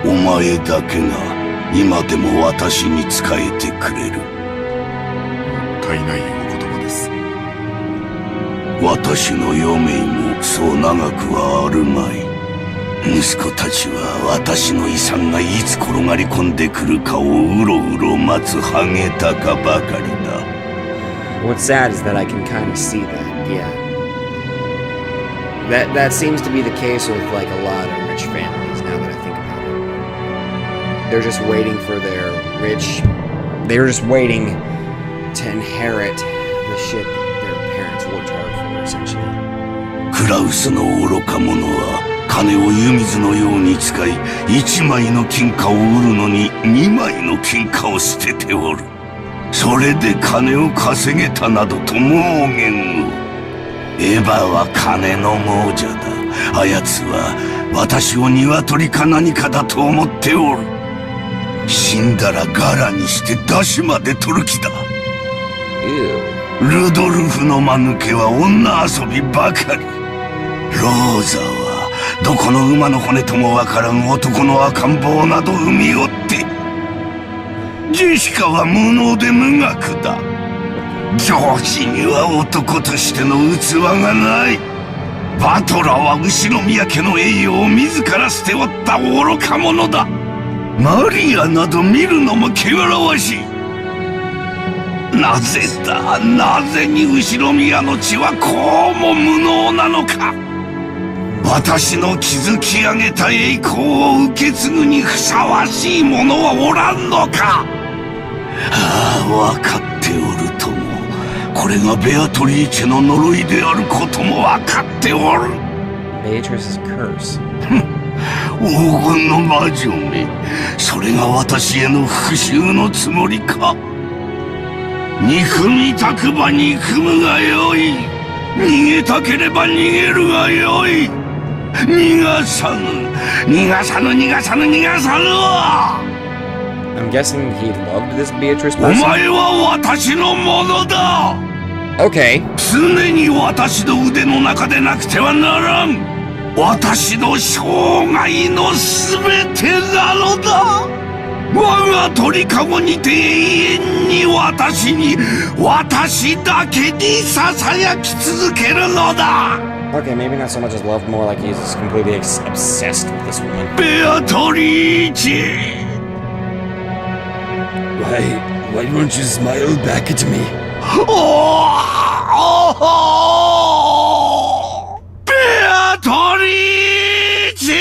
お前だけが今でも私に仕えてくれる。もったいないお言葉です。私の余命もそう長くはあるまい。息子たちは私の遺産がいつ転がり込んでくるかをうろうろ待つハゲタカばかりだ。What's sad is that I can kind of see that, yeah. That seems to be the case with like a lot of rich families now that I think about it. They're just waiting for their rich... They're just waiting to inherit the shit that their parents worked hard for, essentially. クラウスの愚か者は金を湯水のように使い、1枚の金貨を売るのに2枚の金貨を捨てておる。それで金を稼げたなどとも言う。エヴァは金の亡者だ。あやつは私を鶏か何かだと思っておる。死んだらガラにして出汁まで取る気だ。ルドルフの間抜けは女遊びばかり。ローザはどこの馬の骨ともわからん男の赤ん坊など産みおって、ジェシカは無能で無学だ。上司には男としての器がない。バトラは後ろ宮家の栄誉を自ら捨ておった愚か者だ。マリアなど見るのも汚らわしい。なぜだ、なぜに後ろ宮の血はこうも無能なのか。私の築き上げた栄光を受け継ぐにふさわしい者はおらんのか。ああ、分かっておるとも。これがベアトリーチェの呪いであることも分かっておる。Beatrice's curse. 黄金の魔女め、それが私への復讐のつもりか。憎みたくば憎むがよい。逃げたければ逃げるがよい。逃がさぬ、逃がさぬ、逃がさぬ、逃がさぬわ。I'm guessing he loved this Beatrice お person. 前は私のものだ。Okay. 常に私の腕の中でなくてはならん。私の生涯のすべてなのだ。我が鳥かごにて永遠に私だけに囁き続けるのだ。 Okay, maybe not so much as love, more like he's completely obsessed with this woman. ベアトリーチェ。 Why won't you smile back at me? ベアトリーチェ。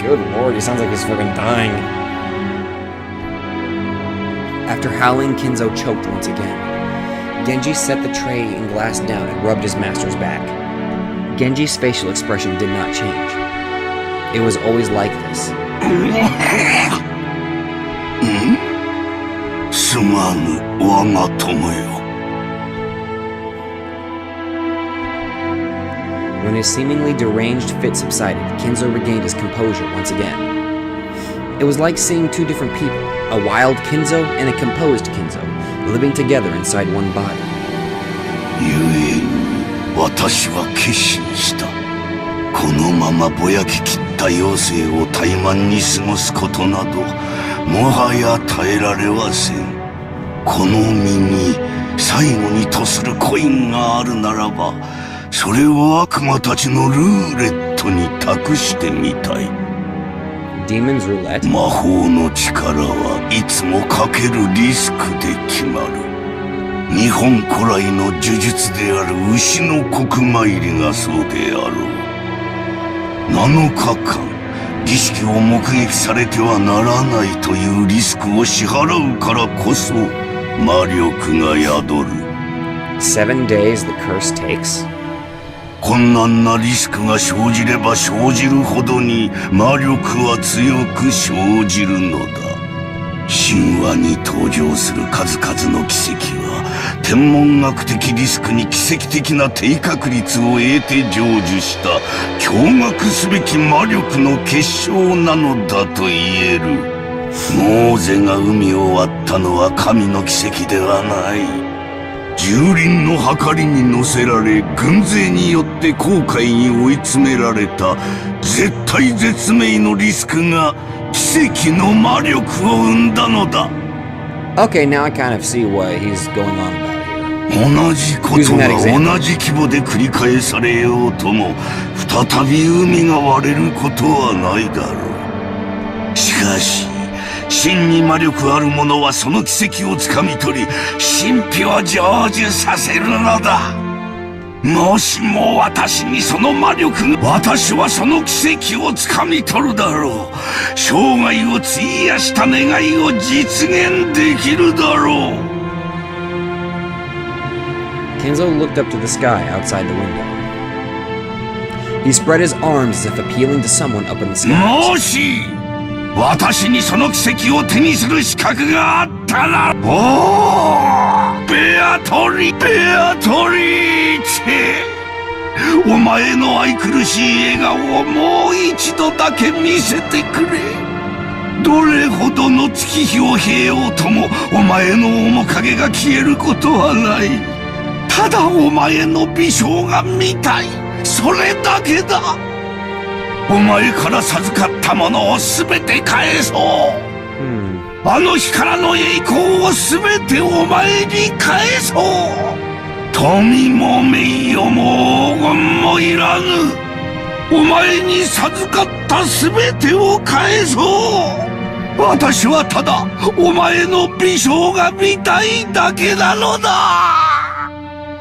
Good lord, he sounds like he's fucking dying. After howling, Kinzo choked once again. Genji set the tray and glass down and rubbed his master's back. Genji's facial expression did not change. It was always like this. すまぬ我が友よ。 When his seemingly deranged fit subsided, Kinzo regained his composure once again. It was like seeing two different people, a wild Kinzo and a composed Kinzo, living together inside one body. ゆえに私は決心した。このままぼやききった余生を怠慢に過ごすことなどもはや耐えられはせん。この身に最後にとするコインがあるならば、それを悪魔たちのルーレットに託してみたい。 Demon's Roulette? 魔法の力はいつもかけるリスクで決まる。日本古来の呪術である牛の国参りがそうであろう。7日間儀式を目撃されてはならないというリスクを支払うからこそ魔力が宿る。 7 days the curse takes? 困難なリスクが生じれば生じるほどに魔力は強く生じるのだ。神話に登場する数々の奇跡は天文学的リスクに奇跡的な低確率を得て成就した驚愕すべき魔力の結晶なのだと言える。モーゼが海を割ったのは神の奇跡ではない。 蹂躙の計りに乗せられ軍勢によって航海に追い詰められた絶体絶命のリスクが奇跡の魔力を生んだのだ。 Okay, now I kind of see what he's going on about here. 同じことが同じ規模で繰り返されようとも再び海が割れることはないだろう。しかし 真に魔力ある者はその奇跡をつかみ取り神秘を成就させるのだ。もしも私にその魔力が、私はその奇跡をつかみ取るだろう。生涯を費やした願いを実現できるだろう。 Kinzo looked up to the sky outside the window. He spread his arms as if appealing to someone up in the sky. もし 私にその奇跡を手にする資格があったら、ベアトリーチェ、お前の愛くるしい笑顔をもう一度だけ見せてくれ。どれほどの月日を経ようともお前の面影が消えることはない。ただお前の美少が見たい、それだけだ。 お前から授かったものを全て返そう。あの日からの栄光を全てお前に返そう。富も名誉も黄金もいらぬ。お前に授かった全てを返そう。私はただお前の美少が見たいだけなのだ。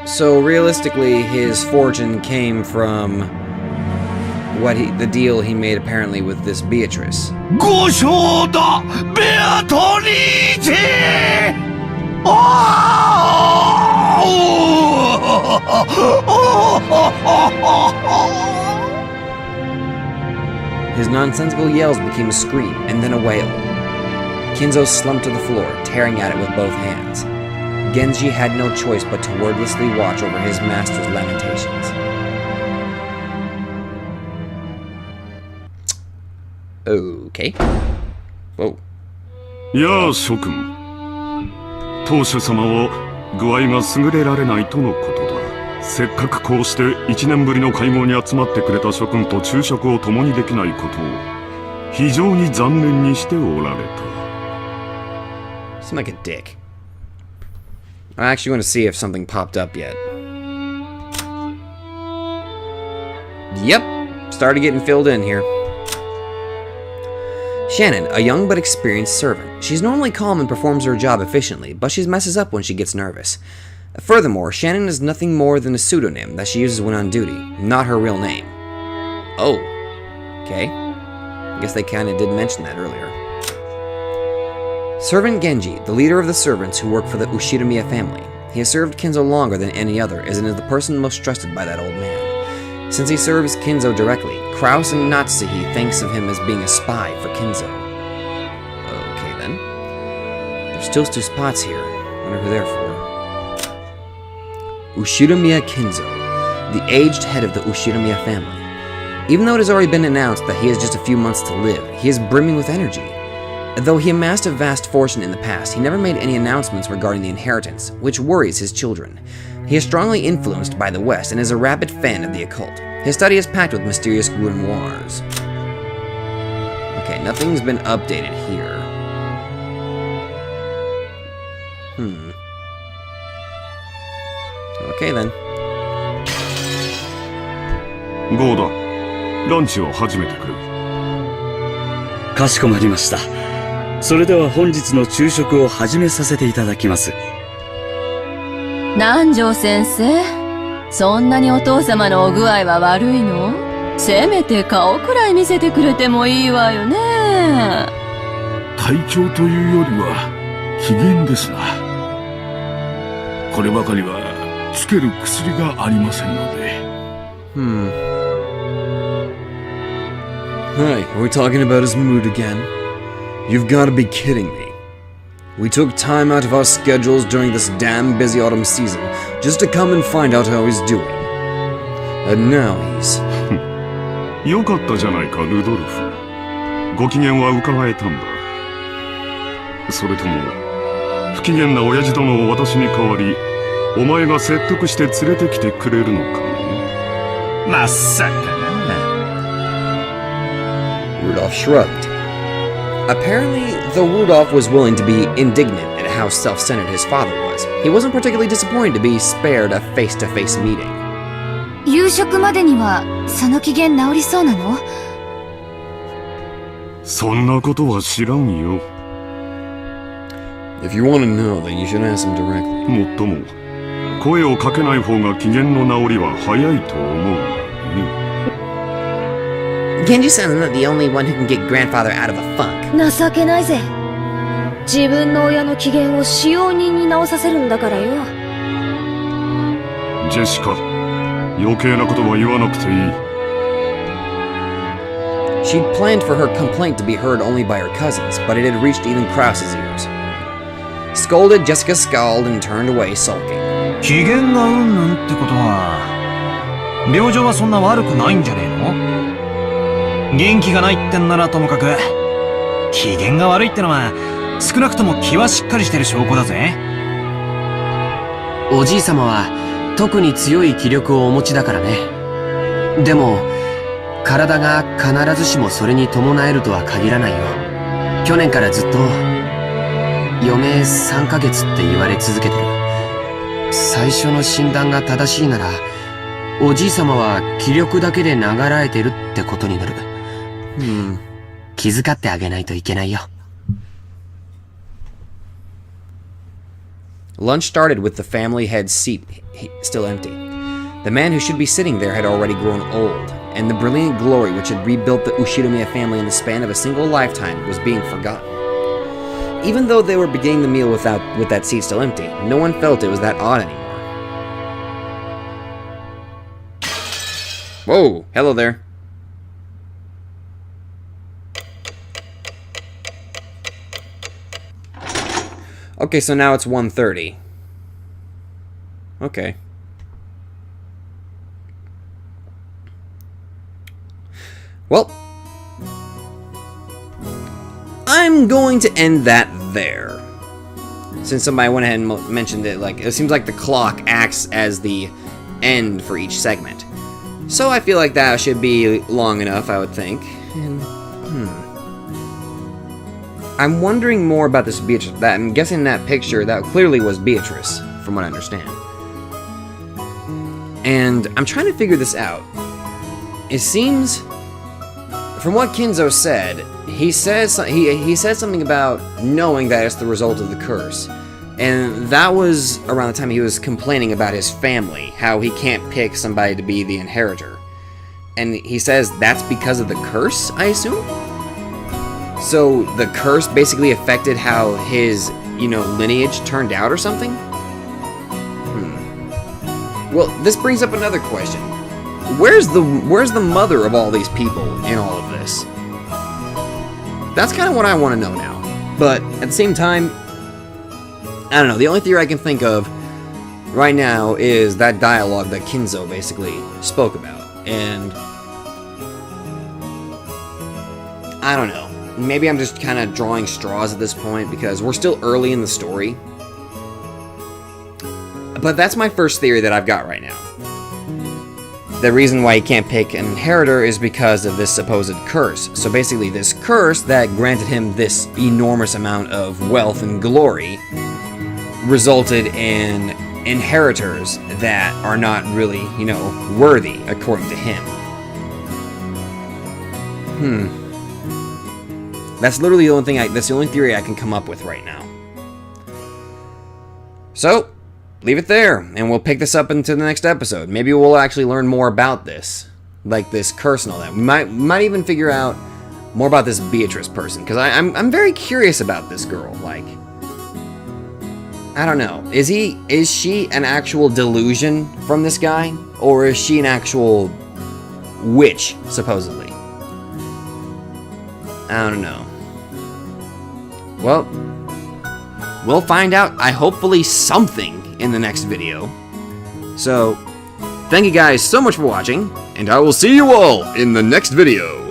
So realistically, his fortune came from the deal he made apparently with this Beatrice. ご賞だ、ベアトリーチェ。 His nonsensical yells became a scream and then a wail. Kinzo slumped to the floor, tearing at it with both hands. Genji had no choice but to wordlessly watch over his master's lamentations. Okay. Whoa. やあ諸君、当主様は具合が優れられないとのことだ。せっかくこうして1年ぶりの会合に集まってくれた諸君と昼食を共にできないことを非常に残念にしておられた。Seem like a dick. I actually want to see if something popped up yet. Yep, started getting filled in here. Shannon, a young but experienced servant. She's normally calm and performs her job efficiently, but she messes up when she gets nervous. Furthermore, Shannon is nothing more than a pseudonym that she uses when on duty, not her real name. Oh, okay. I guess they kinda did mention that earlier. Servant Genji, the leader of the servants who work for the Ushiramiya family. He has served Kinzo longer than any other, as it is the person most trusted by that old man. Since he serves Kinzo directly, Kraus and Natsuhi thinks of him as being a spy for Kinzo. Okay then. There's still 2 spots here. Wonder who they're for. Ushiramiya Kinzo, the aged head of the Ushiramiya family. Even though it has already been announced that he has just a few months to live, he is brimming with energy. Though he amassed a vast fortune in the past, he never made any announcements regarding the inheritance, which worries his children. He is strongly influenced by the West and is a rabid fan of the occult. His study is packed with mysterious grimoires. Okay, nothing's been updated here. Okay then. ゴーダ、ランチを始めてくれ。かしこまりました。それでは本日の昼食を始めさせていただきます。南條先生、そんなにお父様のお具合は悪いの？せめて顔くらい見せてくれてもいいわよね。体調というよりは機嫌ですな。こればかりはつける薬がありませんので。Hi, are we talking about his mood again? You've got to be kidding me. We took time out of our schedules during this damn busy autumn season just to come and find out how he's doing. And now he's... よかったじゃないか、ルドルフ。ご機嫌は伺えたんだ。それとも、不機嫌な親父殿を私に代わり、お前が説得して連れてきてくれるのかね。まさかな。Rudolph shrugged. Apparently, though Rudolph was willing to be indignant at how self-centered his father was, he wasn't particularly disappointed to be spared a face-to-face meeting. 夕食までにはその機嫌治りそうなの？そんなことは知らんよ。If you want to know, then you should ask him directly. もっとも、声をかけない方が機嫌の治りは早いと思うがね。Genji-san's not the only one who can get grandfather out of a funk. 情けないぜ。自分の親の機嫌を使用人に直させるんだからよ。ジェシカ、余計なことは言わなくていい。She'd planned for her complaint to be heard only by her cousins, but it had reached even Krause's ears. Scolded, Jessica scowled and turned away, sulking. 機嫌がうんぬんってことは、病状はそんな悪くないんじゃねえの？元気がないってんならともかく、機嫌が悪いってのは少なくとも気はしっかりしてる証拠だぜ。おじい様は特に強い気力をお持ちだからね。でも体が必ずしもそれに伴えるとは限らないよ。去年からずっと余命3ヶ月って言われ続けてる。最初の診断が正しいなら、おじい様は気力だけで流らえてるってことになる。気遣ってあげないといけないよ。Lunch started with the family head's seat still empty. The man who should be sitting there had already grown old, and the brilliant glory which had rebuilt the Ushiramiya family in the span of a single lifetime was being forgotten. Even though they were beginning the meal with that seat still empty, no one felt it was that odd anymore. Whoa, hello there. Okay, so now it's 1:30. Okay. Well, I'm going to end that there. Since somebody went ahead and mentioned it, like, it seems like the clock acts as the end for each segment. So I feel like that should be long enough, I would think. And, I'm wondering more about this Beatrice. That I'm guessing that picture, that clearly was Beatrice, from what I understand. And I'm trying to figure this out. It seems, from what Kinzo said, he said something about knowing that it's the result of the curse. And that was around the time he was complaining about his family, how he can't pick somebody to be the inheritor. And he says that's because of the curse, I assume? So the curse basically affected how his, lineage turned out or something? Well, this brings up another question. Where's the mother of all these people in all of this? That's kind of what I want to know now. But at the same time, I don't know. The only theory I can think of right now is that dialogue that Kinzo basically spoke about. And I don't know. Maybe I'm just kind of drawing straws at this point because we're still early in the story. But that's my first theory that I've got right now. The reason why he can't pick an inheritor is because of this supposed curse. So basically this curse that granted him this enormous amount of wealth and glory resulted in inheritors that are not really, worthy according to him. That's literally the only thing that's the only theory I can come up with right now. So, leave it there, and we'll pick this up into the next episode. Maybe we'll actually learn more about this, like this curse and all that. We might even figure out more about this Beatrice person, because I'm very curious about this girl. Like, I don't know. Is she an actual delusion from this guy, or is she an actual witch, supposedly? I don't know. Well, we'll find out, hopefully something in the next video. So, thank you guys so much for watching, and I will see you all in the next video.